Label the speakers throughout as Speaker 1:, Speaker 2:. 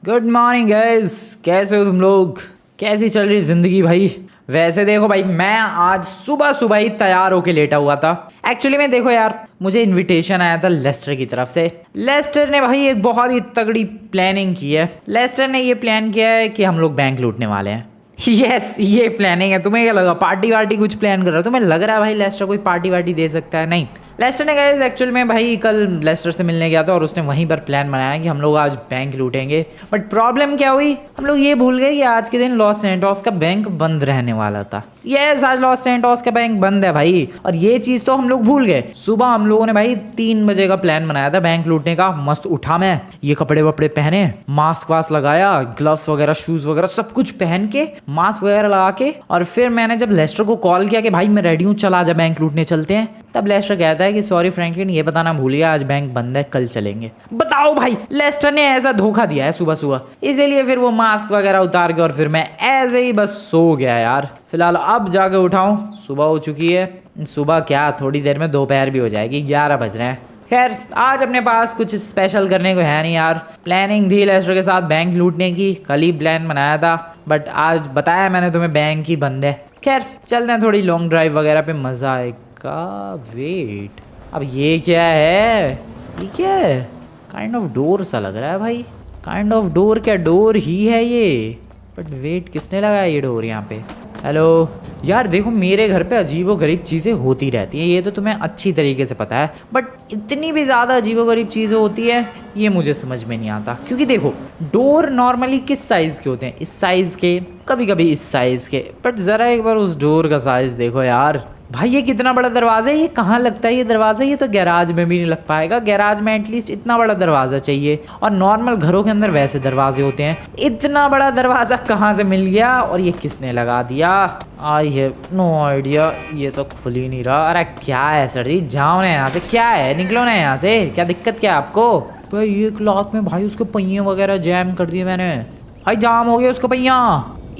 Speaker 1: Good morning guys, कैसे हो तुम लोग? कैसी चल रही जिंदगी भाई? वैसे देखो भाई, मैं आज सुबह सुबह ही तैयार होके लेटा हुआ था। एक्चुअली में देखो यार, मुझे इनविटेशन आया था लेस्टर की तरफ से। लेस्टर ने भाई एक बहुत ही तगड़ी प्लानिंग की है। लेस्टर ने ये प्लान किया है कि हम लोग बैंक लूटने वाले हैं। यस, ये प्लानिंग है। तुम्हें क्या लगा पार्टी वार्टी कुछ प्लान कर रहा हो? तुम्हें लग रहा है भाई लेस्टर कोई पार्टी वार्टी दे सकता है? नहीं, लेस्टर ने गाइस एक्चुअल में भाई कल लेस्टर से मिलने गया था और उसने वहीं पर प्लान बनाया कि हम लोग आज बैंक लूटेंगे। बट प्रॉब्लम क्या हुई, हम लोग ये भूल गए कि आज के दिन लॉस सैंटोस का बैंक बंद रहने वाला था। यस, आज लॉस सैंटोस का बैंक बंद है भाई, और ये चीज तो हम लोग भूल गए। सुबह हम लोगों ने भाई 3 बजे का प्लान बनाया था बैंक लूटने का। मस्त उठा मैं, ये कपड़े वपड़े पहने, मास्क वास्क लगाया, ग्लव्स वगैरह, शूज वगैरह सब कुछ पहन के, मास्क वगैरह लगा के, और फिर मैंने जब लेस्टर को कॉल किया कि भाई मैं रेडी हूँ, चला जा बैंक लूटने चलते हैं, तब लेस्टर कहता है कि सॉरी फ्रैंकलिन, ये बताना भूल गया आज बैंक बंद है, कल चलेंगे। बताओ भाई, लेस्टर ने ऐसा धोखा दिया है सुबह सुबह। इसीलिए फिर वो मास्क वगैरह उतार के और फिर मैं ऐसे ही बस सो गया यार। फिलहाल अब जाके उठाऊं, सुबह हो चुकी है। सुबह क्या, थोड़ी देर में दोपहर भी हो जाएगी, 11 बज रहे हैं। खैर, आज अपने पास कुछ स्पेशल करने को है नहीं यार। प्लानिंग थी लेस्टर के साथ बैंक लूटने की, कल ही प्लान बनाया था, बट आज बताया मैंने तुम्हें बैंक ही बंद है। खैर चलते हैं, थोड़ी लॉन्ग ड्राइव वगैरह पे मजा आएगा। वेट, अब ये क्या है? ये क्या है? काइंड ऑफ डोर सा लग रहा है भाई। काइंड ऑफ डोर क्या, डोर ही है ये। बट वेट, किसने लगाया ये डोर यहाँ पे? हेलो यार, देखो मेरे घर पे अजीबोगरीब चीज़ें होती रहती हैं, ये तो तुम्हें अच्छी तरीके से पता है। बट इतनी भी ज़्यादा अजीबोगरीब चीज़ें होती है, ये मुझे समझ में नहीं आता। क्योंकि देखो, डोर नॉर्मली किस साइज़ के होते हैं? इस साइज़ के, कभी कभी इस साइज़ के। बट ज़रा एक बार उस डोर का साइज़ देखो यार भाई, ये कितना बड़ा दरवाज़ा है। ये कहाँ लगता है ये दरवाज़ा? ये तो गैराज में भी नहीं लग पाएगा। गैराज में एटलीस्ट इतना बड़ा दरवाज़ा चाहिए, और नॉर्मल घरों के अंदर वैसे दरवाजे होते हैं। इतना बड़ा दरवाज़ा कहाँ से मिल गया, और ये किसने लगा दिया? I have no idea. ये तो खुल ही नहीं रहा। अरे क्या है सर जी, जाओ ना यहाँ से। क्या है, निकलो ना यहाँ से। क्या दिक्कत क्या है आपको? भाई एक लाख में भाई उसके पहिए वगैरह जैम कर दिए मैंने भाई, जाम हो गया उसका पहिया।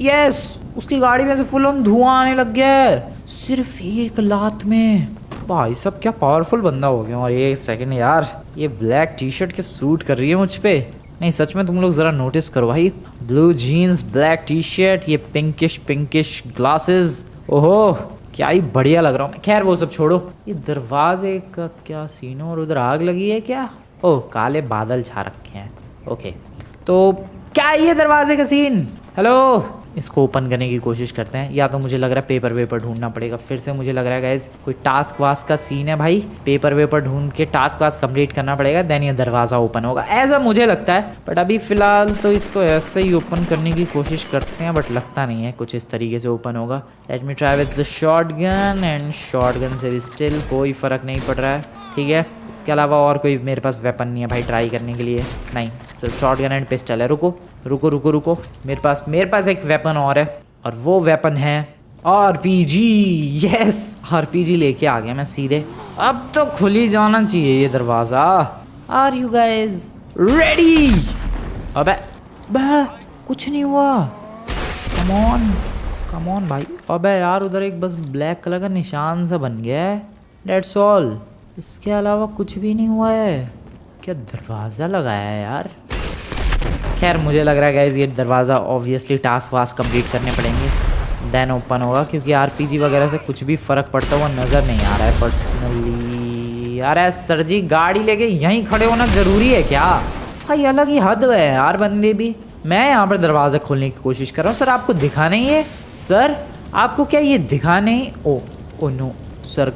Speaker 1: यस, उसकी गाड़ी में से फुल ऑन धुआं आने लग गया है सिर्फ 1 लात में। भाई सब क्या पावरफुल बंदा हो गया। और एक सेकंड यार, ये ब्लैक टी शर्ट के सूट कर रही है मुझ पे। नहीं सच में, तुम लोग जरा नोटिस करो भाई, blue jeans, black T shirt, ये पिंकिश ग्लासेस। ओहो, क्या ही बढ़िया लग रहा हूँ मैं। खैर वो सब छोड़ो, ये दरवाजे का क्या सीन है? और उधर आग लगी है क्या? ओह, काले बादल छा रखे हैं। ओके, तो क्या ये दरवाजे का सीन? हेलो, इसको ओपन करने की कोशिश करते हैं। या तो मुझे लग रहा है पेपर वेपर ढूंढना पड़ेगा फिर से। मुझे लग रहा है गाइस कोई टास्क वास्क का सीन है भाई। पेपर वेपर ढूंढ के टास्क वास्क कंप्लीट करना पड़ेगा, देन ये दरवाज़ा ओपन होगा, ऐसा मुझे लगता है। बट अभी फ़िलहाल तो इसको ऐसे ही ओपन करने की कोशिश करते हैं, बट लगता नहीं है कुछ इस तरीके से ओपन होगा। Let me try with the shotgun, and shotgun से भी स्टिल कोई फ़र्क नहीं पड़ रहा है। ठीक है, इसके अलावा और कोई मेरे पास वेपन नहीं है भाई ट्राई करने के लिए। नहीं, सिर्फ शॉटगन एंड पिस्टल है। रुको रुको रुको रुको, मेरे पास एक वेपन और है, और वो वेपन है RPG। यस, RPG लेके आ गया मैं सीधे। अब तो खुल ही जाना चाहिए ये दरवाज़ा। Are you guys ready? अबे कुछ नहीं हुआ। कम ऑन भाई। अबे यार, उधर एक बस ब्लैक कलर का निशान सा बन गया है, दैट्स ऑल। इसके अलावा कुछ भी नहीं हुआ है। क्या दरवाज़ा लगाया है यार? खैर मुझे लग रहा है गाइस ये दरवाज़ा ऑब्वियसली टास्क वास्क कंप्लीट करने पड़ेंगे, देन ओपन होगा। क्योंकि RPG वगैरह से कुछ भी फ़र्क पड़ता हुआ नज़र नहीं आ रहा है पर्सनली। यार सर जी, गाड़ी लेके यहीं खड़े होना ज़रूरी है क्या भाई? अलग ही हद है यार बंदे भी। मैं यहाँ पर दरवाज़ा खोलने की कोशिश कर रहा हूँ। सर आपको दिखा नहीं है? सर आपको क्या ये दिखा नहीं? ओ नो, सर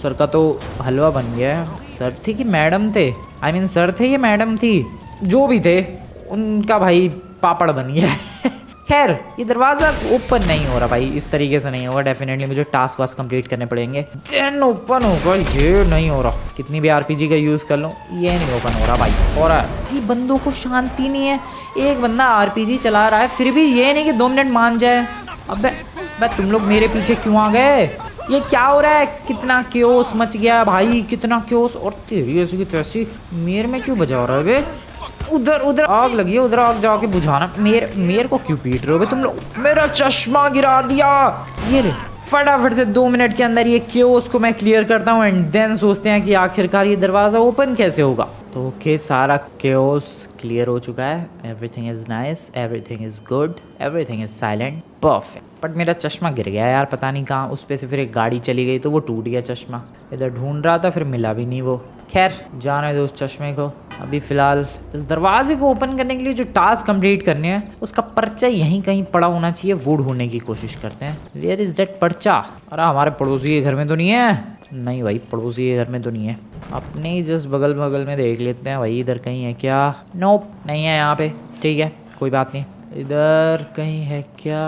Speaker 1: का तो हलवा बन गया है। सर थे कि मैडम थे? आई मीन सर थे या मैडम थी? जो भी थे, उनका भाई पापड़ बन गया है। खैर, ये दरवाज़ा ओपन नहीं हो रहा भाई, इस तरीके से नहीं होगा। डेफिनेटली मुझे टास्क वास्क कंप्लीट करने पड़ेंगे, देन ओपन होगा। ये नहीं हो रहा, कितनी भी RPG का यूज़ कर लूँ, ये नहीं ओपन हो रहा भाई। हो रहा है भाई, बंदों को शांति नहीं है। एक बंदा RPG चला रहा है, फिर भी ये नहीं कि 2 मिनट मान जाए। अबे तुम लोग मेरे पीछे क्यों आ गए? ये क्या हो रहा है? कितना क्योस मच गया भाई, कितना क्योस। और तेरी ऐसी की तैसी मेरे में क्यों बजा रहा है बे? उधर आग लगी है, उधर आग जाके बुझाना। मेरे को क्यों पीट रहे हो बे तुम लोग? मेरा चश्मा गिरा दिया। ये ले, फटाफट से 2 मिनट के अंदर ये क्योस को मैं क्लियर करता हूँ, एंड देन सोचते हैं कि आखिरकार ये दरवाज़ा ओपन कैसे होगा। तो ओके, सारा केओस क्लियर हो चुका है। Everything is nice, everything is good, everything is silent, perfect. But मेरा चश्मा गिर गया यार, पता नहीं कहाँ। उस पे से फिर एक गाड़ी चली गई तो वो टूट गया चश्मा। इधर ढूंढ रहा था, फिर मिला भी नहीं वो। खैर जाने दो उस चश्मे को। अभी फ़िलहाल इस दरवाजे को ओपन करने के लिए जो टास्क कंप्लीट करने हैं उसका पर्चा यहीं कहीं पड़ा होना चाहिए, वो ढूंढने की कोशिश करते हैं। वेयर इज़ दैट पर्चा? अरे हमारे पड़ोसी के घर में तो नहीं है। नहीं भाई, पड़ोसी के घर में तो नहीं है। अपने ही जस्ट बगल बगल में देख लेते हैं भाई, इधर कहीं है क्या? नोप, नहीं है यहाँ पे। ठीक है, कोई बात नहीं। इधर कहीं है क्या?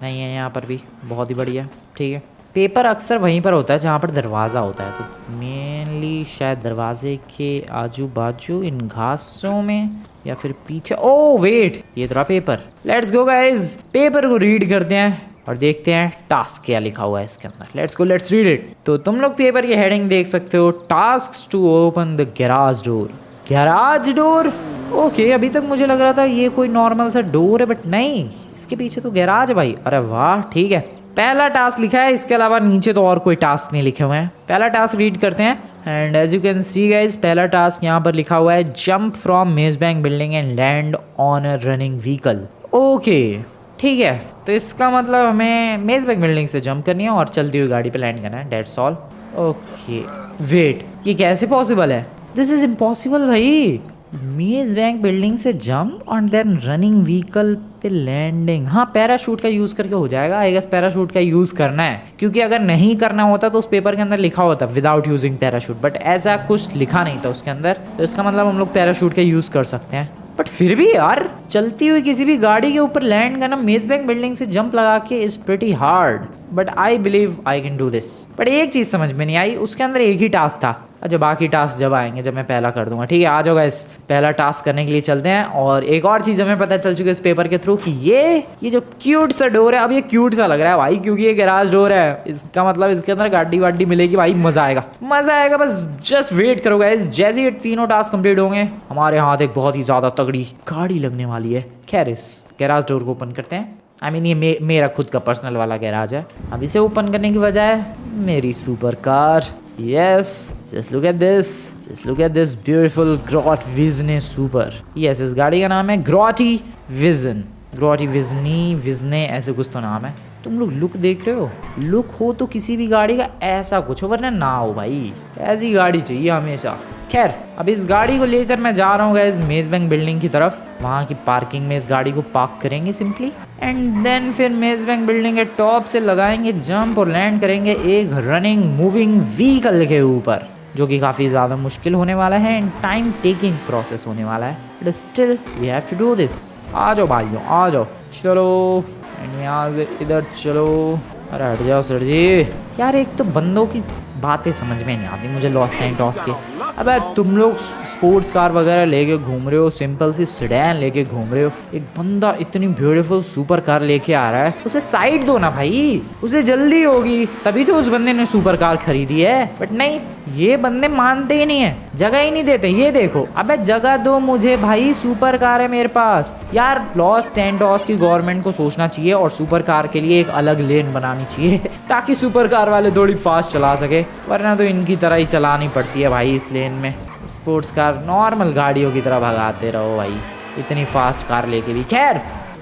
Speaker 1: नहीं है यहाँ पर भी। बहुत ही बढ़िया, ठीक है। पेपर अक्सर वहीं पर होता है जहाँ पर दरवाज़ा होता है, तो मेनली शायद दरवाजे के आजू बाजू इन घासों में या फिर पीछे। ओह वेट, ये तो paper. Let's go guys, paper को रीड करते हैं और देखते हैं टास्क क्या लिखा हुआ है इसके अंदर। Let's go, let's read it. तो तुम लोग पेपर की हेडिंग देख सकते हो, task two open the garage door. Garage door? Okay, अभी तक मुझे लग रहा था ये कोई नॉर्मल सा डोर है, बट नहीं, इसके पीछे तो गैराज है भाई। अरे वाह, ठीक है। पहला टास्क लिखा है, इसके अलावा नीचे तो और कोई टास्क नहीं लिखे हुए हैं। पहला टास्क रीड करते हैं। And as you can see guys, पहला टास्क यहाँ पर लिखा हुआ है, jump from Maze Bank building and land on a running vehicle. Okay ठीक है, तो इसका मतलब हमें मेज बैंक बिल्डिंग से जंप करनी है और चलती हुई गाड़ी पे लैंड करना है, डेट्स ऑल। ओके वेट, ये कैसे पॉसिबल है? दिस इज इम्पॉसिबल भाई। मेज बैंक बिल्डिंग से जंप और देन रनिंग व्हीकल पे लैंडिंग। हाँ, पैराशूट का यूज करके हो जाएगा। आई गेस पैराशूट का यूज करना है, क्योंकि अगर नहीं करना होता तो उस पेपर के अंदर लिखा होता विदाउट यूजिंग पैराशूट, बट ऐसा कुछ लिखा नहीं था उसके अंदर, तो इसका मतलब हम लोग पैराशूट का यूज कर सकते हैं। बट फिर भी यार, चलती हुई किसी भी गाड़ी के ऊपर लैंड करना मेज बैंक बिल्डिंग से जंप लगा के is pretty hard, but I believe I can do this. But एक चीज समझ में नहीं आई, उसके अंदर एक ही टास्क था। अच्छा, बाकी टास्क जब आएंगे, जब मैं पहला कर दूंगा। ठीक है, आ जाओ गाइस, पहला टास्क करने के लिए चलते हैं। और एक और चीज़ हमें पता चल चुकी है इस पेपर के थ्रू कि ये जो क्यूट सा डोर है, अब ये क्यूट सा लग रहा है भाई, क्योंकि ये गैराज डोर है। इसका मतलब इसके अंदर गाड़ी वाड़ी मिलेगी भाई, मजा आएगा, मजा आएगा। बस जस्ट वेट करो गाइस, जैसे ये तीनों टास्क कंप्लीट होंगे हमारे हाथ एक बहुत ही ज्यादा तगड़ी गाड़ी लगने वाली है। खैर, इस गैराज डोर को ओपन करते हैं। आई मीन ये मेरा खुद का पर्सनल वाला गैराज है। अब इसे ओपन करने की बजाय मेरी super car. Yes, just look at this. Just look at this beautiful Grot Vizne Super. Yes, इस गाड़ी का नाम है ग्रॉटी विजन। ग्रॉटी विजनी विजने ऐसे कुछ तो नाम है। तुम लोग लुक देख रहे हो? लुक हो तो किसी भी गाड़ी का ऐसा कुछ हो, वरना ना हो भाई। ऐसी गाड़ी चाहिए हमेशा। खैर, अब इस गाड़ी को लेकर मैं जा रहा हूँ गाइस मेज बैंक बिल्डिंग की तरफ। वहाँ की पार्किंग में इस गाड़ी को पार्क करेंगे सिंपली, एंड देन फिर मेज बैंक बिल्डिंग के टॉप से लगाएंगे जंप और लैंड करेंगे एक रनिंग मूविंग व्हीकल के ऊपर, जो कि काफ़ी ज़्यादा मुश्किल होने वाला है एंड टाइम टेकिंग प्रोसेस होने वाला है, but still we have to do this. आ जाओ भाइयों, आ जाओ, चलो। एंड यहाँ से इधर चलो। अरे हट जाओ सर जी। यार, एक तो बंदों की बातें समझ में नहीं आती मुझे लॉस सैंटोस के। अबे तुम लोग स्पोर्ट्स कार वगैरह लेके घूम रहे हो, सिंपल सी सेडान लेके घूम रहे हो, एक बंदा इतनी ब्यूटीफुल सुपर कार लेके आ रहा है, उसे साइड दो ना भाई, उसे जल्दी होगी, तभी तो उस बंदे ने सुपर कार खरीदी है। बट नहीं, ये बंदे मानते ही नहीं है, जगह ही नहीं देते। ये देखो, अबे जगह दो मुझे भाई, सुपर कार है मेरे पास। यार, लॉस सैंटोस की गवर्नमेंट को सोचना चाहिए और सुपर कार के लिए एक अलग लेन बनानी चाहिए ताकि सुपर कार वाले थोड़ी फास्ट चला सके, वरना तो इनकी तरह ही चलानी पड़ती है भाई इस लेन में। स्पोर्ट्स कार नॉर्मल गाड़ियों की तरह भगाते रहो भाई, इतनी फास्ट कार लेके भी। खैर,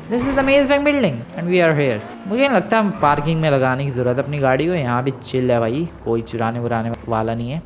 Speaker 1: this is the Maze Bank building and we are here. मुझे नहीं लगता पार्किंग में लगाने की ज़रूरत अपनी गाड़ी को, यहाँ भी चिल है भाई, कोई चुराने वुराने वाला नहीं है।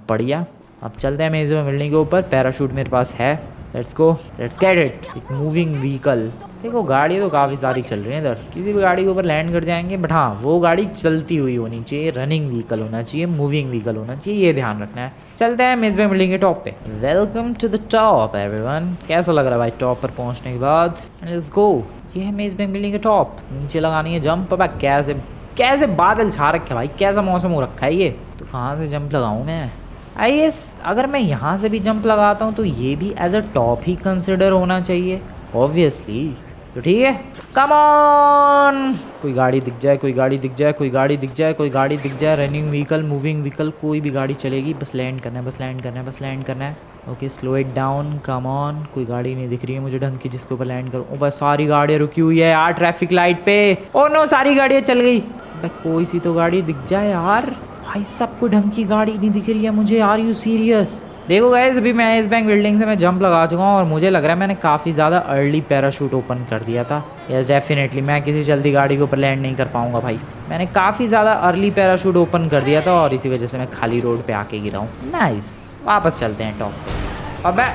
Speaker 1: बढ़िया, अब चलते हैं मेज बैंक बिल्डिंग के ऊपर। पैराशूट मेरे पास है, let's go, let's get it. एक मूविंग व्हीकल। देखो, गाड़ी तो काफ़ी सारी चल रही है इधर, किसी भी गाड़ी के ऊपर लैंड कर जाएंगे, बट हाँ, वो गाड़ी चलती हुई होनी चाहिए, रनिंग व्हीकल होना चाहिए, मूविंग व्हीकल होना चाहिए, ये ध्यान रखना है। चलते हैं मेज बैंक बिल्डिंग के टॉप पे। Welcome to the top everyone. कैसा लग रहा है भाई टॉप पर पहुंचने के बाद? Let's go. ये है मेज बैंक बिल्डिंग के टॉप, नीचे लगानी है जंप। अब कैसे कैसे बादल छा रखे भाई, कैसा मौसम हो रखा है ये। तो कहाँ से जंप लगाऊँ मैं? आई गेस अगर मैं यहाँ से भी जंप लगाता हूँ तो ये भी एज अ टॉप ही कंसिडर होना चाहिए ऑब्वियसली। तो ठीक है, कम ऑन। कोई गाड़ी दिख जाए, कोई गाड़ी दिख जाए, कोई गाड़ी दिख जाए, कोई गाड़ी दिख जाए, रनिंग व्हीकल, मूविंग व्हीकल, कोई भी गाड़ी चलेगी, बस लैंड करना है, बस लैंड करना है, बस लैंड करना है। Okay, slow it down, come on. कोई गाड़ी नहीं दिख रही है मुझे ढंग की जिसके ऊपर लैंड करूँ। बस सारी गाड़ियाँ रुकी हुई है यार ट्रैफिक लाइट पे। ओ नो, सारी गाड़ियाँ चल गई। भाई कोई सी तो गाड़ी दिख जाए यार। भाई सब कोई ढंग की गाड़ी नहीं दिख रही है मुझे। Are you serious? देखो गाइस, अभी मैं इस बैंक बिल्डिंग से मैं जंप लगा चुका हूँ और मुझे लग रहा है मैंने काफ़ी ज़्यादा अर्ली पैराशूट ओपन कर दिया था। यस डेफिनेटली मैं किसी जल्दी गाड़ी के ऊपर लैंड नहीं कर पाऊंगा भाई। मैंने काफ़ी ज़्यादा अर्ली पैराशूट ओपन कर दिया था और इसी वजह से मैं खाली रोड पे आके गिरा हूँ। नाइस, वापस चलते हैं टॉप पे। अबे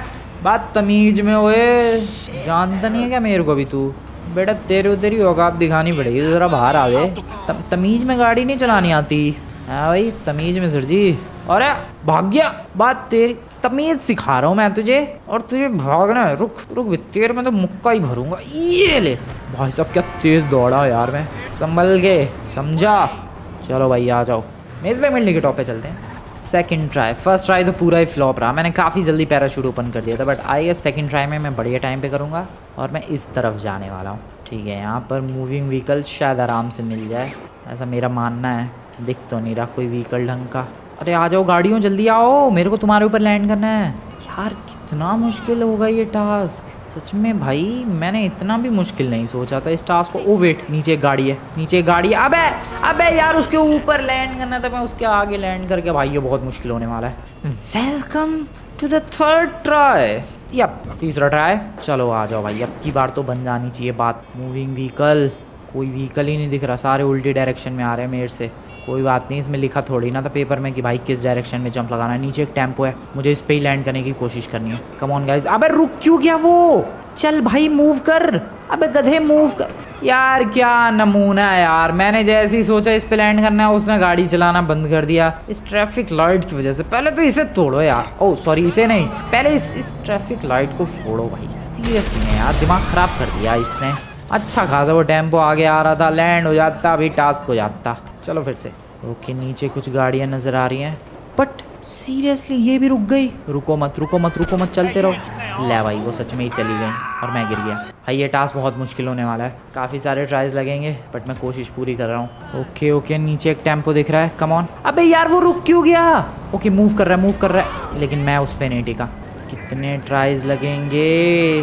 Speaker 1: बात तमीज में हुए, जानता नहीं है क्या मेरे को भी तू? बेटा तेरी औकात दिखानी पड़ेगी, ज़रा बाहर आवे। तमीज में गाड़ी नहीं चलानी आती? हाँ भाई तमीज में सर जी। अरे भाग गया, बात तेरी तमीज सिखा रहा हूँ मैं तुझे और तुझे भागना है। रुक रुक भी, तेरे में तो मुक्का ही भरूंगा। ये ले भाई साहब, क्या तेज दौड़ा यार मैं, संभल के, समझा? चलो भाई आ जाओ, मेज पे मिलने के टॉप पे चलते हैं। सेकंड ट्राई, फर्स्ट ट्राई तो पूरा ही फ्लॉप रहा। मैंने काफ़ी जल्दी पैराशूट ओपन कर दिया था, but I guess second try में मैं बढ़िया टाइम पे करूँगा और मैं इस तरफ जाने वाला हूँ। ठीक है, यहाँ पर मूविंग व्हीकल शायद आराम से मिल जाए, ऐसा मेरा मानना है। दिख तो नहीं रहा कोई व्हीकल ढंग का। अरे आ जाओ गाड़ियों, जल्दी आओ, मेरे को तुम्हारे ऊपर लैंड करना है। यार कितना मुश्किल होगा ये टास्क, सच में भाई मैंने इतना भी मुश्किल नहीं सोचा था इस टास्क को। ओ वेट, नीचे एक गाड़ी है, नीचे एक गाड़ी है। अबे यार उसके ऊपर लैंड करना था, मैं उसके आगे लैंड करके भाई ये बहुत मुश्किल होने वाला है। Welcome to the third try, या तीसरा ट्राई। चलो आ जाओ भाई, अब की बार तो बन जानी चाहिए बात। मूविंग व्हीकल, कोई व्हीकल ही नहीं दिख रहा, सारे उल्टी डायरेक्शन में आ रहे हैं मेरे से। कोई बात नहीं, इसमें लिखा थोड़ी ना था पेपर में कि भाई किस डायरेक्शन में जंप लगाना है। नीचे एक टेम्पो है, मुझे इस पे ही लैंड करने की कोशिश करनी है। Come on guys. अबे रुक क्यों गया वो? चल भाई मूव कर, अबे गधे मूव कर। यार क्या नमूना है यार, मैंने जैसे ही सोचा इस पे लैंड करना है उसने गाड़ी चलाना बंद कर दिया इस ट्रैफिक लाइट की वजह से। पहले तो इसे तोड़ो यार, ओह सॉरी इसे नहीं, पहले इस ट्रैफिक लाइट को फोड़ो भाई। सीरियसली में यार दिमाग खराब कर दिया इसने। अच्छा खासा वो टेम्पो आगे आ रहा था, लैंड हो जाता, अभी टास्क हो जाता। चलो फिर से। ओके नीचे कुछ गाड़ियाँ नज़र आ रही हैं, बट सीरियसली ये भी रुक गई। रुको मत रुको मत रुको मत, चलते रहो। ले भाई वो सच में ही चली गई और मैं गिर गया। भाई ये टास्क बहुत मुश्किल होने वाला है, काफ़ी सारे ट्राइज लगेंगे बट मैं कोशिश पूरी कर रहा हूँ। ओके ओके नीचे एक टेम्पो दिख रहा है, कम ऑन। अबे यार वो रुक क्यों गया? ओके मूव कर रहा है, लेकिन मैं उस पर नहीं टिका। कितने ट्राइज लगेंगे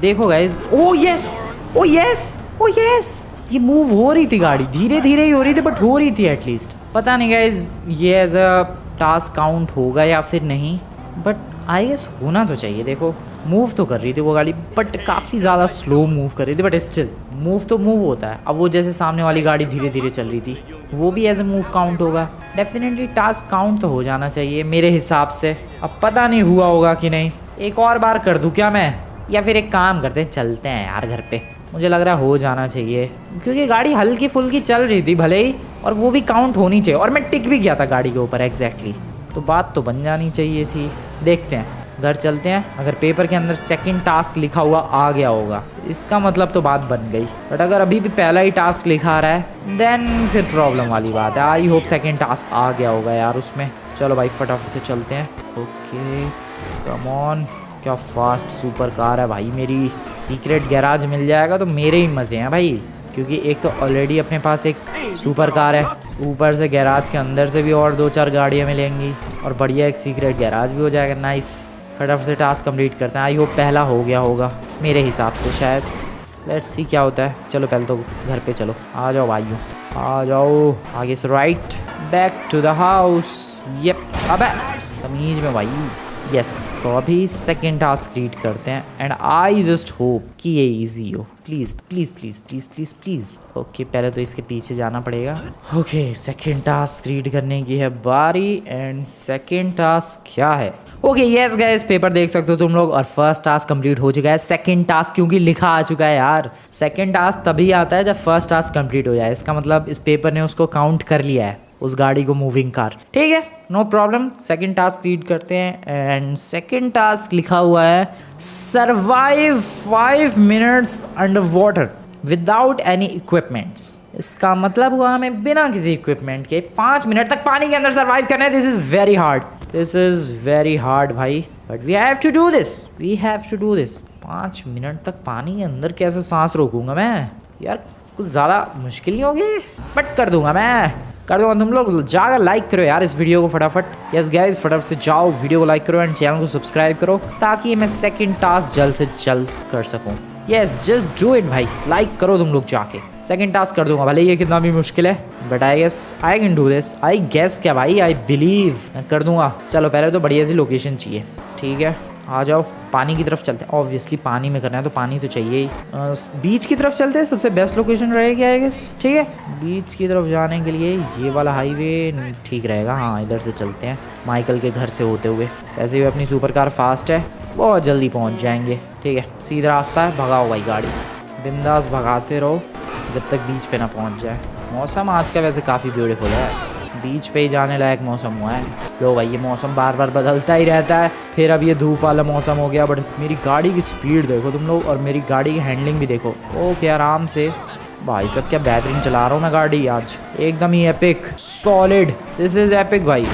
Speaker 1: देखो गाइज। ओ यस ओ यस ओ यस, ये मूव हो रही थी गाड़ी, धीरे धीरे ही हो रही थी बट हो रही थी एटलीस्ट। पता नहीं गाइज ये एज अ टास्क काउंट होगा या फिर नहीं, बट आई गेस होना तो चाहिए। देखो मूव तो कर रही थी वो गाड़ी बट काफ़ी ज़्यादा स्लो मूव कर रही थी, बट स्टिल मूव तो मूव होता है। अब वो जैसे सामने वाली गाड़ी धीरे धीरे चल रही थी, वो भी एज ए मूव काउंट होगा। डेफिनेटली टास्क काउंट तो हो जाना चाहिए मेरे हिसाब से। अब पता नहीं हुआ होगा कि नहीं, एक और बार कर दूँ क्या मैं, या फिर एक काम करते हैं चलते हैं यार घर पे। मुझे लग रहा है हो जाना चाहिए क्योंकि गाड़ी हल्की फुल्की चल रही थी भले ही, और वो भी काउंट होनी चाहिए और मैं टिक भी गया था गाड़ी के ऊपर एग्जैक्टली, तो बात तो बन जानी चाहिए थी। देखते हैं, घर चलते हैं। अगर पेपर के अंदर सेकंड टास्क लिखा हुआ आ गया होगा इसका मतलब तो बात बन गई, बट अगर अभी भी पहला ही टास्क लिखा आ रहा है देन फिर प्रॉब्लम वाली बात है। आई होप सेकंड टास्क आ गया होगा यार उसमें। चलो भाई फटाफट से चलते हैं। ओके कम ऑन, क्या फास्ट सुपर कार है भाई मेरी। सीक्रेट गैराज मिल जाएगा तो मेरे ही मज़े हैं भाई, क्योंकि एक तो ऑलरेडी अपने पास एक सुपर कार है, ऊपर से गैराज के अंदर से भी और 2-4 गाड़ियाँ मिलेंगी और बढ़िया एक सीक्रेट गैराज भी हो जाएगा। नाइस, फटाफट से टास्क कंप्लीट करते हैं। आई होप पहला हो गया होगा मेरे हिसाब से शायद। लेट्स सी क्या होता है। चलो पहले तो घर पे चलो, आ जाओ भाइयों आ जाओ। आगे से right, back to the house. Yep, अबे तमीज में भाई। यस तो अभी सेकेंड टास्क रीड करते हैं एंड आई जस्ट होप कि ये इजी हो। Please please please please please please. Okay पहले तो इसके पीछे जाना पड़ेगा। ओके सेकेंड टास्क रीड करने की है बारी एंड सेकेंड टास्क क्या है? ओके यस गाइस, पेपर देख सकते हो तुम लोग और फर्स्ट टास्क कंप्लीट हो चुका है। सेकंड टास्क क्योंकि लिखा आ चुका है यार, सेकंड टास्क तभी आता है जब फर्स्ट टास्क कंप्लीट हो जाए। इसका मतलब इस पेपर ने उसको काउंट कर लिया है, उस गाड़ी को, मूविंग कार। ठीक है no problem. Second task read करते हैं एंड सेकंड टास्क लिखा हुआ है survive 5 minutes under water without any equipments. इसका मतलब हुआ हमें बिना किसी इक्विपमेंट के 5 मिनट तक पानी के अंदर सर्वाइव करना है। This is very hard, this is very hard भाई, but we have to do this, we have to do this. 5 minute तक पानी के अंदर कैसे सांस रोकूंगा मैं यार, कुछ ज़्यादा मुश्किल नहीं होगी, बट कर दूंगा मैं, कर दूंगा। तुम लोग जाकर लाइक करो यार इस वीडियो को फटाफट। यस गाइस फटाफट से जाओ वीडियो को लाइक करो एंड चैनल को सब्सक्राइब करो ताकि मैं सेकंड टास्क जल्द से जल्द कर सकूं। यस जस्ट डू इट भाई, लाइक करो तुम लोग जाके। सेकंड टास्क कर दूंगा भले ये कितना भी मुश्किल है, but I guess I can do this. I guess क्या भाई, आई बिलीव मैं कर दूंगा। चलो पहले तो बढ़िया सी लोकेशन चाहिए, ठीक है आ जाओ। पानी की तरफ चलते हैं, ऑब्वियसली पानी में करना है तो पानी तो चाहिए ही। बीच की तरफ चलते हैं, सबसे बेस्ट लोकेशन रहेगी आई गेस। ठीक है बीच की तरफ जाने के लिए ये वाला हाईवे ठीक रहेगा। हाँ इधर से चलते हैं माइकल के घर से होते हुए। वैसे भी अपनी सुपर कार फास्ट है, बहुत जल्दी पहुंच जाएंगे। ठीक है सीधा रास्ता है, भगाओ भाई गाड़ी, बिंदास भगाते रहो जब तक बीच पे ना पहुंच जाए। मौसम आज का वैसे काफ़ी ब्यूटीफुल है, बीच पे ही जाने लायक मौसम हुआ है। लो भाई ये मौसम बार बार बदलता ही रहता है, फिर अब ये धूप वाला मौसम हो गया। बट मेरी गाड़ी की स्पीड देखो तुम लोग, और मेरी गाड़ी की हैंडलिंग भी देखो। ओके आराम से भाई सब, क्या बेहतरीन चला रहा हूँ मैं गाड़ी आज, एकदम ही epic solid. This is epic भाई।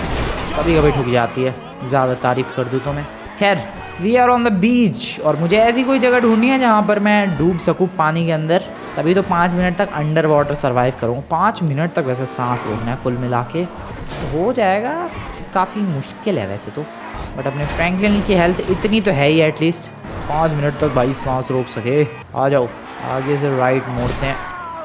Speaker 1: कभी कभी ठुक जाती है, ज़्यादा तारीफ़ कर दूँ तो मैं। खैर we are on the beach, और मुझे ऐसी कोई जगह ढूंढनी है जहाँ पर मैं डूब सकूँ पानी के अंदर, तभी तो 5 मिनट तक अंडर वाटर सर्वाइव करूँ। 5 मिनट तक वैसे सांस रोकना है कुल मिला के, हो जाएगा। काफ़ी मुश्किल है वैसे तो, बट अपने फ्रैंकलिन की हेल्थ इतनी तो है ही एटलीस्ट, 5 मिनट तक भाई सांस रोक सके। आ जाओ आगे से राइट मोड़ते हैं।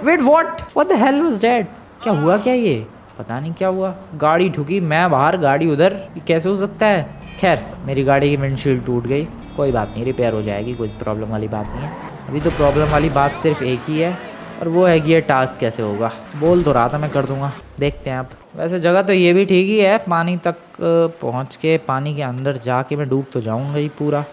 Speaker 1: Wait what the hell was that? क्या हुआ क्या ये, पता नहीं क्या हुआ। गाड़ी ठुकी, मैं बाहर गाड़ी उधर, ये कैसे हो सकता है। खैर मेरी गाड़ी की विंडशील्ड टूट गई, कोई बात नहीं रिपेयर हो जाएगी, कोई प्रॉब्लम वाली बात नहीं है। अभी तो प्रॉब्लम वाली बात सिर्फ एक ही है, और वो है कि ये टास्क कैसे होगा। बोल तो रहा था मैं कर दूंगा, देखते हैं अब। वैसे जगह तो ये भी ठीक ही है, पानी तक पहुंच के पानी के अंदर जाके मैं डूब तो जाऊंगा ही पूरा।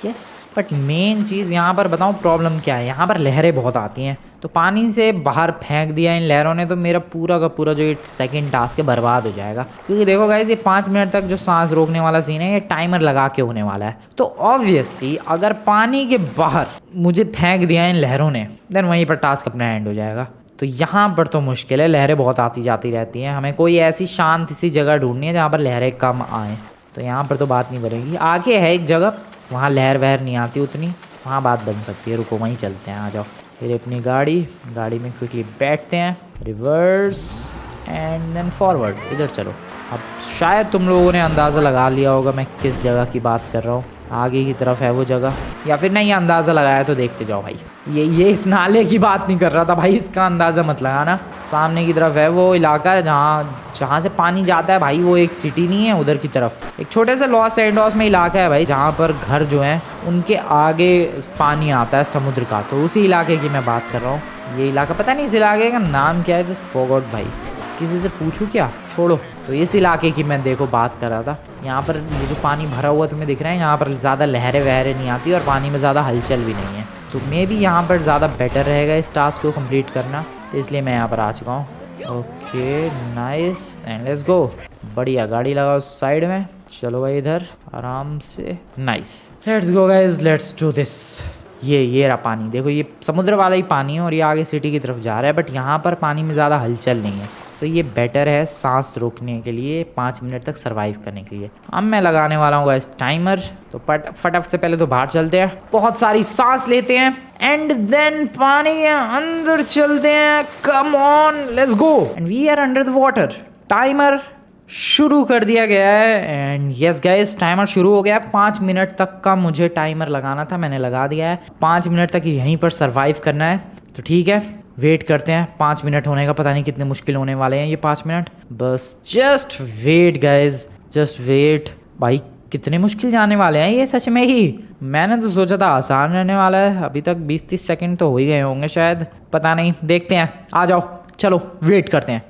Speaker 1: यस बट मेन चीज़ यहाँ पर बताऊँ प्रॉब्लम क्या है, यहाँ पर लहरें बहुत आती हैं, तो पानी से बाहर फेंक दिया इन लहरों ने तो मेरा पूरा का पूरा जो ये सेकंड टास्क है बर्बाद हो जाएगा। क्योंकि देखो गाइस ये 5 मिनट तक जो सांस रोकने वाला सीन है ये टाइमर लगा के होने वाला है, तो ऑब्वियसली अगर पानी के बाहर मुझे फेंक दिया इन लहरों ने, देन वहीं पर टास्क अपना एंड हो जाएगा। तो यहाँ पर तो मुश्किल है, लहरें बहुत आती जाती रहती हैं, हमें कोई ऐसी शांत सी जगह ढूंढनी है जहाँ पर लहरें कम आएँ। तो यहाँ पर तो बात नहीं बनेगी, आगे है एक जगह वहाँ लहर वहर नहीं आती उतनी, वहाँ बात बन सकती है। रुको वहीं चलते हैं, आ जाओ। फिर अपनी गाड़ी में क्विकली बैठते हैं, रिवर्स एंड देन फॉरवर्ड। इधर चलो। अब शायद तुम लोगों ने अंदाज़ा लगा लिया होगा मैं किस जगह की बात कर रहा हूँ, आगे की तरफ है वो जगह, या फिर नहीं अंदाज़ा लगाया तो देखते जाओ भाई। ये इस नाले की बात नहीं कर रहा था भाई, इसका अंदाज़ा मत लगाना। सामने की तरफ है वो इलाका जहाँ से पानी जाता है भाई, वो एक सिटी नहीं है, उधर की तरफ एक छोटे से लॉस एंजल्स में इलाका है भाई, जहाँ पर घर जो हैं उनके आगे पानी आता है समुद्र का, तो उसी इलाके की मैं बात कर रहा हूँ। ये इलाका पता नहीं इस इलाके का नाम क्या है, जस्ट फॉरगॉट भाई, किसी से पूछूं क्या, छोड़ो। तो इस इलाके की मैं देखो बात कर रहा था। यहाँ पर ये जो पानी भरा हुआ तुम्हें दिख रहा है, यहाँ पर ज़्यादा लहरें वहरें नहीं आती और पानी में ज़्यादा हलचल भी नहीं है, तो मे भी यहाँ पर ज़्यादा बेटर रहेगा इस टास्क को कंप्लीट करना, तो इसलिए मैं यहाँ पर आ चुका हूँ। Okay nice and let's go. बढ़िया गाड़ी लगाओ साइड में, चलो भाई इधर आराम से। Nice let's go guys, let's do this. ये रहा पानी, देखो ये समुद्र वाला ही पानी है और ये आगे सिटी की तरफ जा रहा है, बट यहाँ पर पानी में ज़्यादा हलचल नहीं है, तो ये बेटर है सांस रोकने के लिए, 5 मिनट तक सरवाइव करने के लिए। अब मैं लगाने वाला हूँ इस टाइमर, तो फटाफट से पहले तो बाहर चलते हैं, बहुत सारी सांस लेते हैं एंड देन पानी के अंदर चलते हैं। Come on let's go and we are under the water. Timer शुरू कर दिया गया है एंड यस गाइस टाइमर शुरू हो गया है। 5 मिनट तक का मुझे टाइमर लगाना था, मैंने लगा दिया है। 5 मिनट तक यहीं पर सरवाइव करना है, तो ठीक है वेट करते हैं। 5 मिनट होने का पता नहीं कितने मुश्किल होने वाले हैं ये 5 मिनट, बस just wait guys, just wait. भाई कितने मुश्किल जाने वाले हैं ये सच में ही, मैंने तो सोचा था आसान रहने वाला है। अभी तक 20-30 सेकंड तो हो ही गए होंगे शायद, पता नहीं, देखते हैं। आ जाओ चलो वेट करते हैं।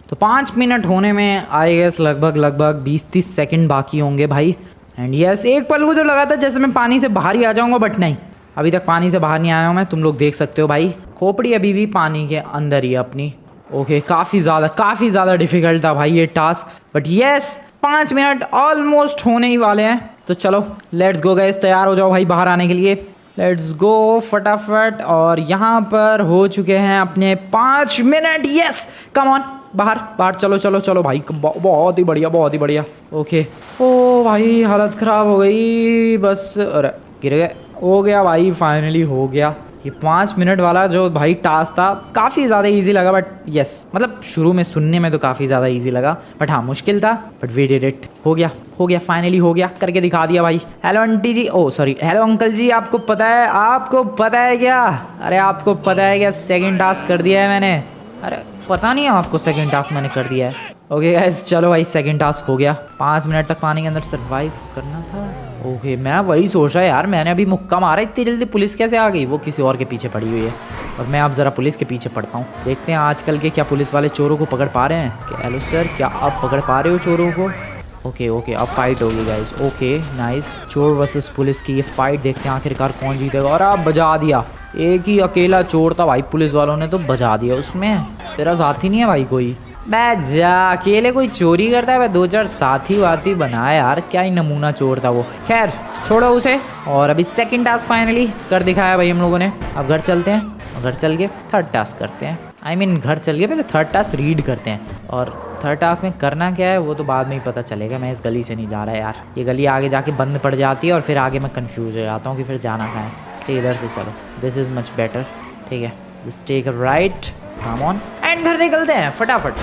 Speaker 1: तो 5 मिनट होने में आई गेस लगभग 20-30 सेकंड बाकी होंगे भाई। एंड यस एक पल मुझे लगा था जैसे मैं पानी से बाहर ही आ जाऊंगा, बट नहीं, अभी तक पानी से बाहर नहीं आया हूँ मैं, तुम लोग देख सकते हो भाई, खोपड़ी अभी भी पानी के अंदर ही है अपनी। ओके काफ़ी ज़्यादा डिफिकल्ट था भाई ये task, but yes 5 minute almost होने ही वाले हैं। तो चलो लेट्स गो गाइस, तैयार हो जाओ भाई बाहर आने के लिए, लेट्स गो फटाफट। और यहाँ पर हो चुके हैं अपने 5 मिनट। यस कम ऑन बाहर बाहर चलो चलो चलो भाई, बहुत ही बढ़िया बहुत ही बढ़िया। ओके ओ भाई हालत ख़राब हो गई बस, अरे गिर गए। हो गया भाई, फाइनली हो गया। ये 5 मिनट वाला जो भाई टास्क था काफ़ी ज़्यादा इजी लगा, बट यस मतलब शुरू में सुनने में तो काफ़ी ज़्यादा इजी लगा, बट हाँ मुश्किल था, बट वी डिड इट। हो गया फाइनली हो गया, करके दिखा दिया भाई। हेलो आंटी जी, ओ सॉरी हेलो अंकल जी, आपको पता है क्या? अरे आपको पता है क्या, सेकंड टास्क कर दिया है मैंने। अरे पता नहीं है आपको, सेकंड टास्क मैंने कर दिया है। ओके गाइस चलो भाई, सेकंड टास्क हो गया। 5 मिनट तक पानी के अंदर सरवाइव करना था। ओके मैं वही सोच रहा यार, मैंने अभी मुक्का मारा, इतनी जल्दी पुलिस कैसे आ गई? वो किसी और के पीछे पड़ी हुई है, और मैं अब ज़रा पुलिस के पीछे पड़ता हूँ। देखते हैं आजकल के क्या पुलिस वाले चोरों को पकड़ पा रहे हैं कि? हेलो सर, क्या आप पकड़ पा रहे हो चोरों को? ओके अब फाइट होगी गाइस। ओके नाइस, चोर वर्सेस पुलिस की ये फाइट, देखते हैं आखिरकार कौन जीतेगा। और आप बजा दिया, एक ही अकेला चोर था भाई, पुलिस वालों ने तो बजा दिया उसमें। तेरा साथी नहीं है भाई कोई? मैं जा अकेले कोई चोरी करता है? मैं 2-4 साथी वाथी बनाया यार, क्या ही नमूना चोर था वो। खैर छोड़ो उसे। और अभी सेकंड टास्क फाइनली कर दिखाया भाई हम लोगों ने। अब घर चलते हैं, घर चल के थर्ड टास्क करते हैं। घर चल के पहले थर्ड टास्क रीड करते हैं, और थर्ड टास्क में करना क्या है वो तो बाद में ही पता चलेगा। मैं इस गली से नहीं जा रहा यार, ये गली आगे जाके बंद पड़ जाती है, और फिर आगे मैं कंफ्यूज हो जाता हूँ कि फिर जाना कहाँ है। इसलिए इधर से चलो, दिस इज़ मच बेटर। ठीक है, just take a right, come on, and घर निकलते हैं फटाफट।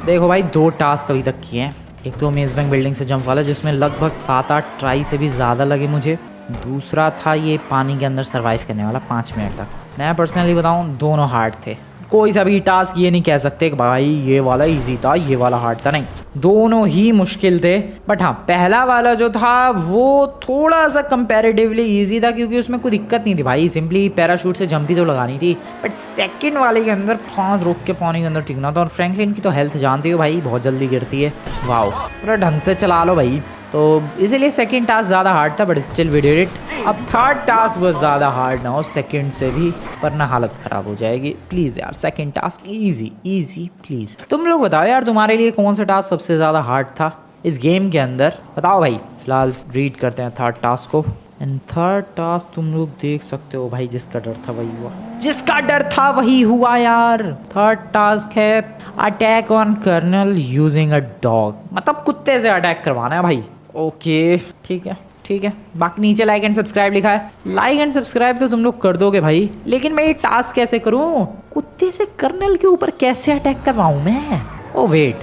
Speaker 1: देखो भाई 2 टास्क अभी तक किए हैं। एक तो मेज़ बैंक बिल्डिंग से जंप वाला, जिसमें लगभग 7-8 ट्राई से भी ज़्यादा लगे मुझे। दूसरा था ये पानी के अंदर सरवाइव करने वाला 5 मिनट तक। मैं पर्सनली बताऊँ दोनों हार्ड थे, कोई सा भी टास्क ये नहीं कह सकते कि भाई ये वाला इजी था ये वाला हार्ड था, नहीं, दोनों ही मुश्किल थे। बट हाँ पहला वाला जो था वो थोड़ा सा कंपैरेटिवली इजी था, क्योंकि उसमें कोई दिक्कत नहीं थी भाई, सिंपली पैराशूट से जंप ही तो लगानी थी। बट सेकंड वाले के अंदर सांस रोक के पानी के अंदर टिकना था, और फ्रैंकलिन की तो हेल्थ जानती हो भाई, बहुत जल्दी गिरती है। वाओ, पूरा ढंग से चला लो भाई। तो इसीलिए सेकंड टास्क ज़्यादा हार्ड था, but still we did it. अब थर्ड टास्क बहुत ज़्यादा हार्ड ना हो सेकंड से भी, वरना हालत ख़राब हो जाएगी। प्लीज़ यार सेकंड टास्क इजी प्लीज़। तुम लोग बताओ यार, तुम्हारे लिए कौन सा टास्क सबसे ज़्यादा हार्ड था इस गेम के अंदर? बताओ भाई। फिलहाल रीड करते हैं थर्ड टास्क को। एंड थर्ड टास्क तुम लोग देख सकते हो भाई, जिसका डर था वही हुआ, जिसका डर था वही हुआ यार। थर्ड टास्क है attack on colonel using a dog, मतलब कुत्ते से अटैक करवाना है भाई। ओके ठीक है। बाकी नीचे लाइक एंड सब्सक्राइब लिखा है, लाइक एंड सब्सक्राइब तो तुम लोग कर दोगे भाई, लेकिन मैं ये टास्क कैसे करूं? कुत्ते से कर्नल के ऊपर कैसे अटैक करवाऊं मैं? ओ वेट,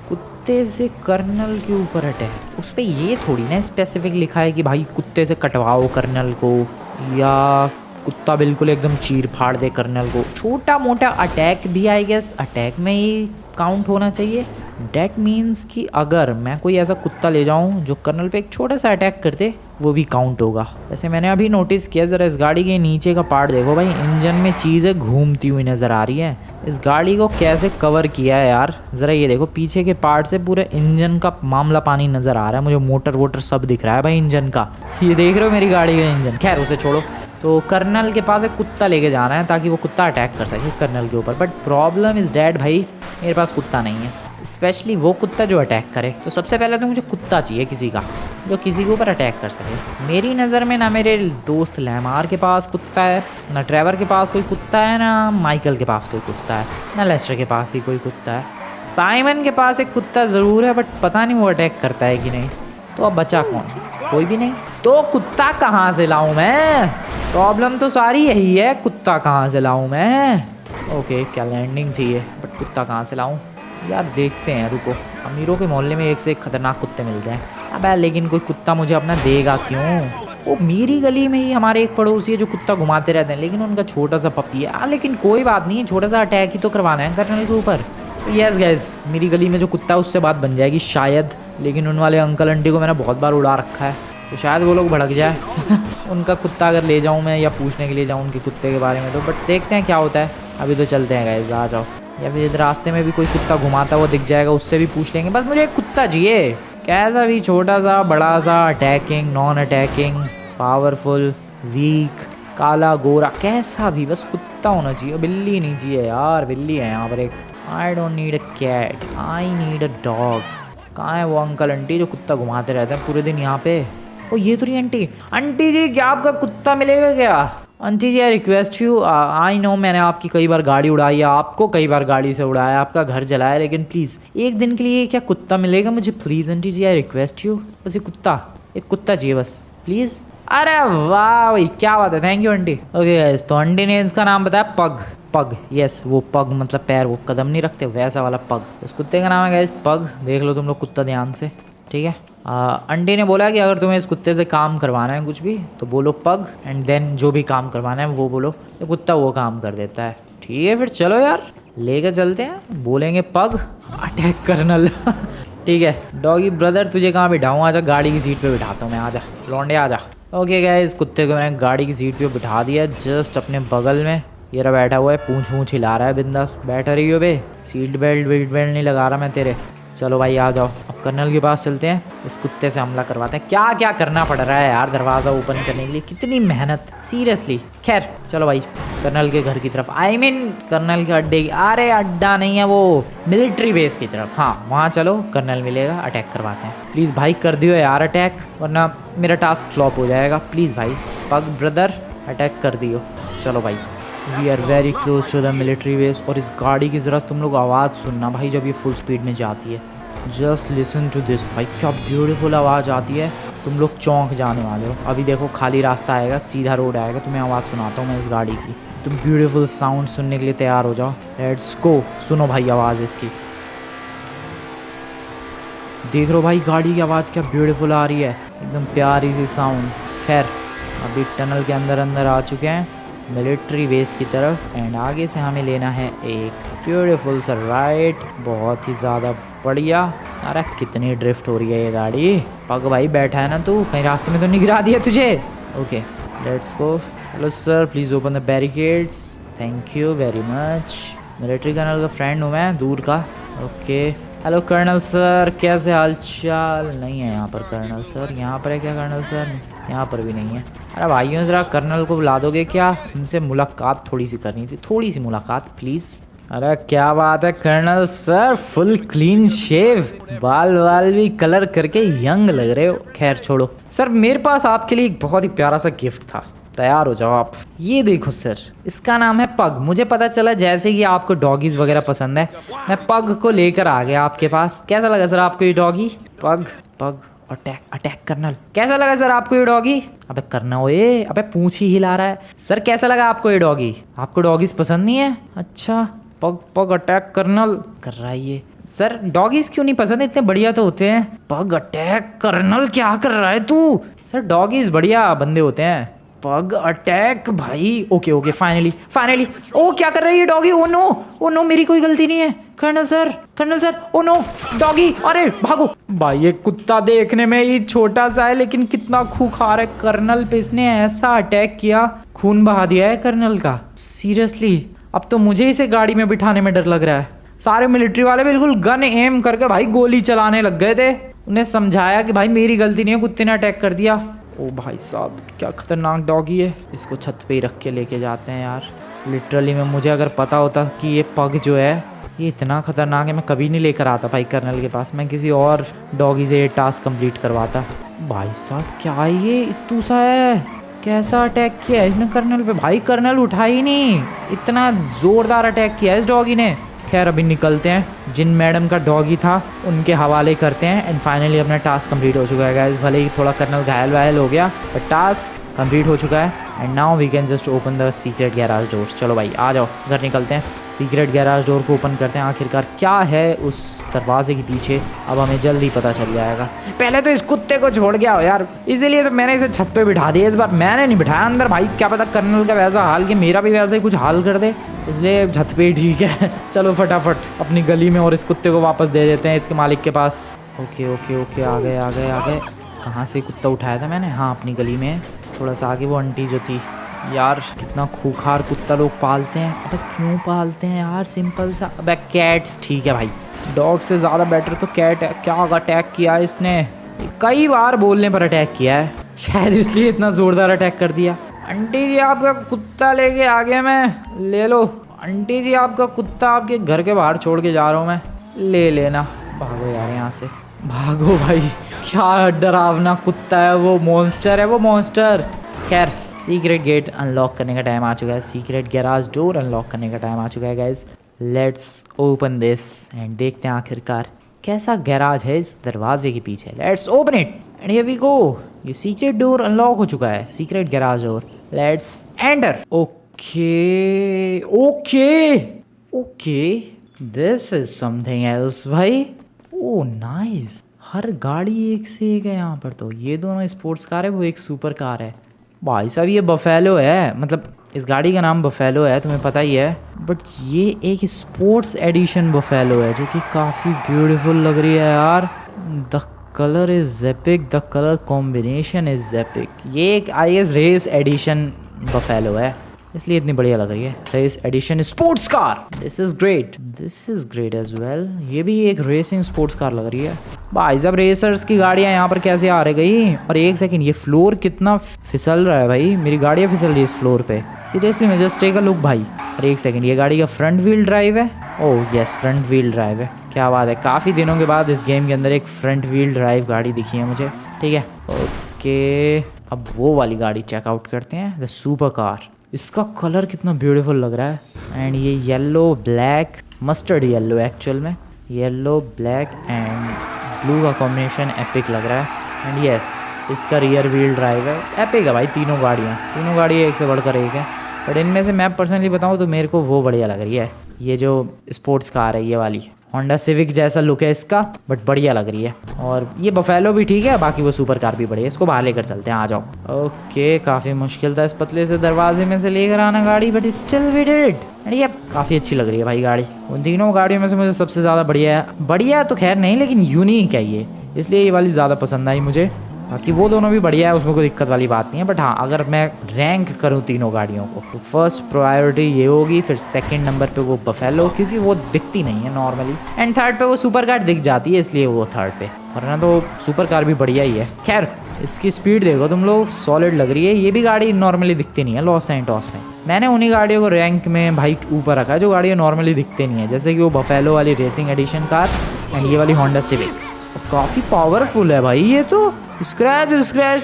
Speaker 1: कुत्ते से कर्नल के ऊपर अटैक, उस पर ये थोड़ी ना स्पेसिफिक लिखा है कि भाई कुत्ते से कटवाओ कर्नल को, या कुत्ता बिल्कुल एकदम चीर फाड़ दे कर्नल को। छोटा मोटा अटैक भी आई गेस अटैक में ही काउंट होना चाहिए। डैट मीन्स कि अगर मैं कोई ऐसा कुत्ता ले जाऊं जो कर्नल पे एक छोटा सा अटैक कर दे, वो भी काउंट होगा। वैसे मैंने अभी नोटिस किया, ज़रा इस गाड़ी के नीचे का पार्ट देखो भाई, इंजन में चीज़ें घूमती हुई नज़र आ रही हैं। इस गाड़ी को कैसे कवर किया है यार, ज़रा ये देखो पीछे के पार्ट से पूरे इंजन का मामला पानी नज़र आ रहा है मुझे, मोटर वोटर सब दिख रहा है भाई इंजन का। ये देख रहे हो मेरी गाड़ी का इंजन। खैर उसे छोड़ो। तो कर्नल के पास एक कुत्ता लेके जाना है ताकि वो कुत्ता अटैक कर सके कर्नल के ऊपर। बट प्रॉब्लम इज़ डैट भाई, मेरे पास कुत्ता नहीं है, स्पेशली वो कुत्ता जो अटैक करे। तो सबसे पहले तो मुझे कुत्ता चाहिए किसी का, जो किसी के ऊपर अटैक कर सके। मेरी नज़र में ना मेरे दोस्त लैमार के पास कुत्ता है, ना ट्रेवर के पास कोई कुत्ता है, ना माइकल के पास कोई कुत्ता है, ना लेस्टर के पास ही कोई कुत्ता है। साइमन के पास एक कुत्ता ज़रूर है, बट पता नहीं वो अटैक करता है कि नहीं। तो अब बचा कौन? कोई भी नहीं। तो कुत्ता कहाँ से लाऊं मैं? प्रॉब्लम तो सारी यही है, कुत्ता कहाँ से लाऊं मैं? ओके क्या लैंडिंग थी ये, बट कुत्ता कहाँ से लाऊं यार? देखते हैं, रुको। अमीरों के मोहल्ले में एक से एक खतरनाक कुत्ते मिलते हैं। अबे लेकिन कोई कुत्ता मुझे अपना देगा क्यों? वो मेरी गली में ही हमारे एक पड़ोसी है जो कुत्ता घुमाते रहते हैं, लेकिन उनका छोटा सा पपी है। लेकिन कोई बात नहीं, छोटा सा अटैक ही तो करवाना है कर्नल के ऊपर। यस गैस, मेरी गली में जो कुत्ता है उससे बात बन जाएगी शायद, लेकिन उन वाले अंकल आंटी को मैंने बहुत बार उड़ा रखा है, तो शायद वो लोग भड़क जाए। उनका कुत्ता अगर ले जाऊँ मैं, या पूछने के लिए जाऊँ उनके कुत्ते के बारे में, तो बट देखते हैं क्या होता है। अभी तो चलते हैं गाइस, आ जाओ। या फिर इधर रास्ते में भी कोई कुत्ता घुमाता हुआ दिख जाएगा, उससे भी पूछ लेंगे। बस मुझे एक कुत्ता चाहिए, कैसा भी, छोटा सा बड़ा सा, attacking non attacking, powerful weak, काला गोरा, कैसा भी, बस कुत्ता होना चाहिए। बिल्ली नहीं चाहिए यार, बिल्ली है यहाँ पर एक। I don't need a cat, I need a dog. कहाँ है वो अंकल आंटी जो कुत्ता घुमाते रहते हैं पूरे दिन यहाँ पे? ओ ये तो रही आंटी। आंटी जी क्या आपका कुत्ता मिलेगा क्या? Aunty ji I request you, I know मैंने आपकी कई बार गाड़ी उड़ाई है, आपको कई बार गाड़ी से उड़ाया, आपका घर जलाया, लेकिन प्लीज़ एक दिन के लिए क्या कुत्ता मिलेगा मुझे please aunty ji I request you, बस ये कुत्ता, एक कुत्ता चाहिए बस प्लीज़। अरे वाह भाई क्या बात है, thank you aunty. Okay guys, तो आंटी ने इसका नाम बताया पग। पग, यस वो पग मतलब पैर, वो कदम नहीं रखते वैसा वाला पग। उस कुत्ते का नाम है गाइस पग। देख लो तुम लोग कुत्ता ध्यान से, ठीक है। आंटी ने बोला कि अगर तुम्हें इस कुत्ते से काम करवाना है कुछ भी तो बोलो पग, एंड देन जो भी काम करवाना है वो बोलो, ये कुत्ता वो काम कर देता है। ठीक है फिर चलो यार लेकर चलते हैं, बोलेंगे पग अटैक कर्नल। ठीक है डॉगी ब्रदर, तुझे कहाँ बिठाऊँ, आजा गाड़ी की सीट पे बिठाता हूँ मैं, आजा लौंडे आजा। ओके गाइस, कुत्ते को मैंने गाड़ी की सीट पे बिठा दिया जस्ट अपने बगल में। ये रहा बैठा हुआ है, पूंछ वूछ हिला रहा है, बिंदास बैठा रही हो बे, सीट बेल्ट नहीं लगा रहा मैं तेरे। चलो भाई आ जाओ, अब कर्नल के पास चलते हैं, इस कुत्ते से हमला करवाते हैं। क्या क्या करना पड़ रहा है यार दरवाज़ा ओपन करने के लिए, कितनी मेहनत सीरियसली। खैर चलो भाई कर्नल के घर की तरफ, आई मीन कर्नल के अड्डे की, अरे अड्डा नहीं है वो मिलिट्री बेस की तरफ, हाँ वहाँ चलो कर्नल मिलेगा, अटैक करवाते हैं। प्लीज़ भाई कर दियो यार अटैक, वरना मेरा टास्क फ्लॉप हो जाएगा। प्लीज़ भाई पग ब्रदर अटैक कर दियो। चलो भाई we are very close to the military base. और इस गाड़ी की ज़रा तुम लोग आवाज़ सुनना भाई जब ये फुल स्पीड में जाती है, जस्ट लिसन टू दिस भाई, क्या ब्यूटीफुल आवाज़ आती है, तुम लोग चौंक जाने वाले हो। अभी देखो खाली रास्ता आएगा, सीधा रोड आएगा, तुम्हें आवाज़ सुनाता हूँ मैं इस गाड़ी की, तुम ब्यूटीफुल साउंड सुनने के लिए तैयार हो जाओ। लेट्स गो, सुनो भाई आवाज़ इसकी, देख लो भाई गाड़ी की आवाज़ क्या ब्यूटीफुल आ रही है, एकदम प्यारी सी साउंड। खैर अभी टनल के अंदर आ चुके हैं मिलिट्री बेस की तरफ, एंड आगे से हमें लेना है एक ब्यूटीफुल सा राइट, बहुत ही ज़्यादा बढ़िया। अरे कितनी ड्रिफ्ट हो रही है ये गाड़ी। पग भाई बैठा है ना तू, कहीं रास्ते में तो नहीं गिरा दिया तुझे। Okay let's go. Hello sir please open the barricades, thank you very much. Military colonel का फ्रेंड हूँ मैं दूर का। ओके हेलो कर्नल सर, कैसे हाल चाल। नहीं है यहाँ पर कर्नल सर, यहाँ पर है क्या कर्नल सर, यहाँ पर भी नहीं है। अरे भाइयों ज़रा कर्नल को बुला दोगे क्या, उनसे मुलाकात थोड़ी सी करनी थी, थोड़ी सी मुलाकात प्लीज़। अरे क्या बात है colonel sir, full clean shave, बाल भी कलर करके यंग लग रहे हो। खैर छोड़ो सर, मेरे पास आपके लिए एक बहुत ही प्यारा सा गिफ्ट था, तैयार हो जाओ आप। ये देखो सर, इसका नाम है पग। मुझे पता चला जैसे कि आपको डॉगीज वगैरह पसंद है, मैं पग को लेकर आ गया आपके पास। कैसा लगा सर आपको ये डॉगी। पग पग अटैक कर्नल, कैसा लगा सर आपको ये डॉगी। अबे करना हो ये, अबे पूंछ ही हिला रहा है। सर कैसा लगा आपको ये डॉगी, आपको डॉगीज पसंद नहीं है। अच्छा पग अटैक कर्नल कर रहा है ये। सर डॉगीज क्यों नहीं पसंद, इतने बढ़िया तो होते हैं। पग अटैक कर्नल क्या कर रहा है तू। सर डॉगीज बढ़िया बंदे होते हैं। पग अटैक भाई, ओके फाइनली। ओ क्या कर रही है ये डॉगी, ओ नो मेरी कोई गलती नहीं है। Colonel sir oh no doggy, अरे भागो भाई। ये कुत्ता देखने में ही छोटा सा है लेकिन कितना खूंखार है। कर्नल पे इसने ऐसा अटैक किया, खून बहा दिया है कर्नल का। सीरियसली अब तो मुझे इसे गाड़ी में बिठाने में डर लग रहा है। सारे मिलिट्री वाले बिल्कुल गन एम करके भाई गोली चलाने लग गए थे। उन्हें समझाया कि भाई मेरी गलती नहीं है, कुत्ते ने अटैक कर दिया। ओ भाई साहब क्या खतरनाक डॉगी है, इसको छत पे ही रख के लेके जाते हैं यार। लिटरली में मुझे अगर पता होता कि ये पग जो है ये इतना खतरनाक है, मैं कभी नहीं लेकर आता भाई कर्नल के पास, मैं किसी और डॉगी से ये टास्क कंप्लीट करवाता। भाई साहब क्या ये इतू सा है, कैसा अटैक किया है इसने कर्नल पे। भाई कर्नल उठा ही नहीं, इतना जोरदार अटैक किया है इस डॉगी ने। खैर अभी निकलते हैं, जिन मैडम का डॉगी था उनके हवाले करते हैं, एंड फाइनली अपना टास्क कंप्लीट हो चुका है गाइस। भले ही थोड़ा कर्नल घायल हो गया बट टास्क कंप्लीट हो चुका है, and now we can just open the secret garage door. चलो भाई आ जाओ, घर निकलते हैं, सीक्रेट गैराज डोर को ओपन करते हैं। आखिरकार क्या है उस दरवाजे के पीछे, अब हमें जल्द ही पता चल जाएगा। पहले तो इस कुत्ते को छोड़ गया हो यार, इसीलिए तो मैंने इसे छत पे बिठा दिया। इस बार मैंने नहीं बिठाया अंदर, भाई क्या पता कर्नल का वैसा हाल कि मेरा भी वैसा ही कुछ हाल कर दे, इसलिए छत पे ठीक है। चलो फटाफट अपनी गली में और इस कुत्ते को वापस दे देते हैं इसके मालिक के पास। ओके आ गए। कहाँ से कुत्ता उठाया था मैंने, हाँ अपनी गली में थोड़ा सा आगे वो आंटी जो थी। यार कितना खूंखार कुत्ता लोग पालते हैं। अबे क्यों पालते हैं यार, सिंपल सा। अबे कैट्स ठीक है भाई, डॉग से ज़्यादा बेटर तो कैट है। क्या अटैक किया है इसने, कई बार बोलने पर अटैक किया है, शायद इसलिए इतना ज़ोरदार अटैक कर दिया। आंटी जी आपका कुत्ता लेके आ गया मैं, ले लो। आंटी जी आपका कुत्ता आपके घर के बाहर छोड़ के जा रहा हूँ मैं, ले लेना। भागो यार यहाँ से, भागो भाई, क्या डरावना कुत्ता है वो, मॉन्स्टर है वो, मॉन्स्टर। खैर सीक्रेट गेट अनलॉक करने का टाइम आ चुका है, सीक्रेट गैराज डोर अनलॉक करने का टाइम आ चुका है guys. Let's open this and देखते हैं आखिरकार कैसा गैराज है इस दरवाजे के पीछे। Let's open it and here we go. ये सीक्रेट डोर अनलॉक हो चुका है, secret garage door. Let's enter. Okay okay okay, this is something else भाई। ओ नाइस, हर गाड़ी एक से एक है यहाँ पर। तो ये दोनों स्पोर्ट्स कार है, वो एक सुपर कार है। भाई साहब ये बफेलो है, मतलब इस गाड़ी का नाम बफेलो है, तुम्हें पता ही है। बट ये एक स्पोर्ट्स एडिशन बफेलो है जो कि काफ़ी ब्यूटीफुल लग रही है यार। The colour is epic, the colour combination is epic. ये एक I guess race edition buffalo है, इसलिए इतनी बढ़िया लग रही है। Race edition sports car, this is great as well. ये भी एक रेसिंग स्पोर्ट्स कार लग रही है। भाई साहब रेसर्स की गाड़ियाँ यहाँ पर कैसे आ रही गई। और एक सेकंड, ये फ्लोर कितना फिसल रहा है भाई, मेरी गाड़ियाँ फिसल रही है इस फ्लोर पे। सीरियसली मैं जस्ट टेक अ लुक भाई। और एक सेकंड, ये गाड़ी का फ्रंट व्हील ड्राइव है। Oh yes, front wheel drive है, क्या बात है। काफ़ी दिनों के बाद इस गेम के अंदर एक फ्रंट व्हील ड्राइव गाड़ी दिखी है मुझे। ठीक है ओके, अब वो वाली गाड़ी चेकआउट करते हैं, द सुपर कार। इसका कलर कितना ब्यूटीफुल लग रहा है। एंड ये yellow black, mustard yellow actual में, येलो ब्लैक एंड ब्लू का कॉम्बिनेशन एपिक लग रहा है। एंड यस, इसका रियर व्हील ड्राइव है, एपिक है भाई। तीनों गाड़ियाँ एक से बढ़कर एक है। बट इनमें से मैं पर्सनली बताऊँ तो मेरे को वो बढ़िया लग रही है, ये जो स्पोर्ट्स कार है ये वाली। होंडा सिविक जैसा लुक है इसका, बट बढ़िया लग रही है। और ये बफेलो भी ठीक है, बाकी वो सुपर कार भी बढ़िया है। इसको बाहर लेकर चलते हैं, आ जाओ। ओके, काफ़ी मुश्किल था इस पतले से दरवाजे में से लेकर आना गाड़ी, but still we did it. And ये काफ़ी अच्छी लग रही है भाई गाड़ी। उन तीनों गाड़ियों में से मुझे सबसे ज़्यादा बढ़िया तो खैर नहीं, लेकिन यूनिक है ये, इसलिए ये वाली ज़्यादा पसंद आई मुझे। बाकी वो दोनों भी बढ़िया है, उसमें कोई दिक्कत वाली बात नहीं है। बट हाँ, अगर मैं रैंक करूँ तीनों गाड़ियों को तो फर्स्ट प्रायोरिटी ये होगी, फिर सेकंड नंबर पे वो बफेलो, क्योंकि वो दिखती नहीं है नॉर्मली। एंड थर्ड पे वो सुपर कार दिख जाती है, इसलिए वो थर्ड पे। वरना तो सुपर कार भी बढ़िया ही है। खैर इसकी स्पीड देखो तुम लोग, सॉलिड लग रही है। ये भी गाड़ी नॉर्मली दिखती नहीं है लॉस सैंटोस में। मैंने उन्हीं गाड़ियों को रैंक में भाई ऊपर रखा है जो गाड़ियाँ नॉर्मली दिखते नहीं है, जैसे कि वो बफेलो वाली रेसिंग एडिशन कार एंड ये वाली होंडा सिविक। काफ़ी पावरफुल है भाई ये तो। स्क्रैच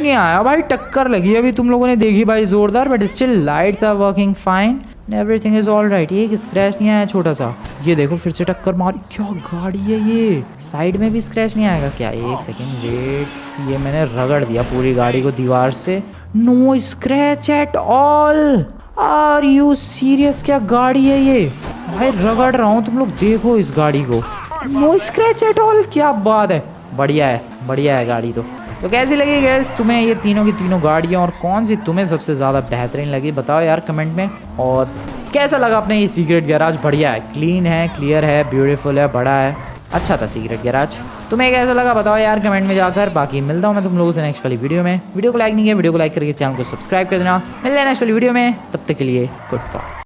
Speaker 1: नहीं आया भाई, टक्कर लगी अभी तुम लोगों ने देखी भाई जोरदार। But still lights are working fine, everything is all right. एक स्क्रैच नहीं आया छोटा सा, ये देखो फिर से टक्कर मारी। क्या गाड़ी है ये, साइड में भी स्क्रैच नहीं आएगा क्या। एक सेकेंड वेट, ये मैंने रगड़ दिया पूरी गाड़ी को दीवार से। No scratch at all, are you serious. क्या गाड़ी है ये भाई, रगड़ रहा हूँ, तुम लोग देखो इस गाड़ी को। नो स्क्रैच एट ऑल, क्या बात है। बढ़िया है गाड़ी तो कैसी लगी गैस तुम्हें ये तीनों की तीनों गाड़ियाँ, और कौन सी तुम्हें सबसे ज़्यादा बेहतरीन लगी बताओ यार कमेंट में। और कैसा लगा अपने ये सीक्रेट गैराज। बढ़िया है, क्लीन है, क्लियर है, ब्यूटीफुल है, बड़ा है, अच्छा था सीक्रेट गैराज। तुम्हें कैसा लगा बताओ यार कमेंट में जाकर। बाकी मिलता हूँ मैं तुम लोगों से नेक्स्ट वाली वीडियो में। वीडियो को लाइक नहीं किया, वीडियो को लाइक करके चैनल को सब्सक्राइब कर देना। मिलते हैं नेक्स्ट वाली वीडियो में, तब तक के लिए गुड बाय।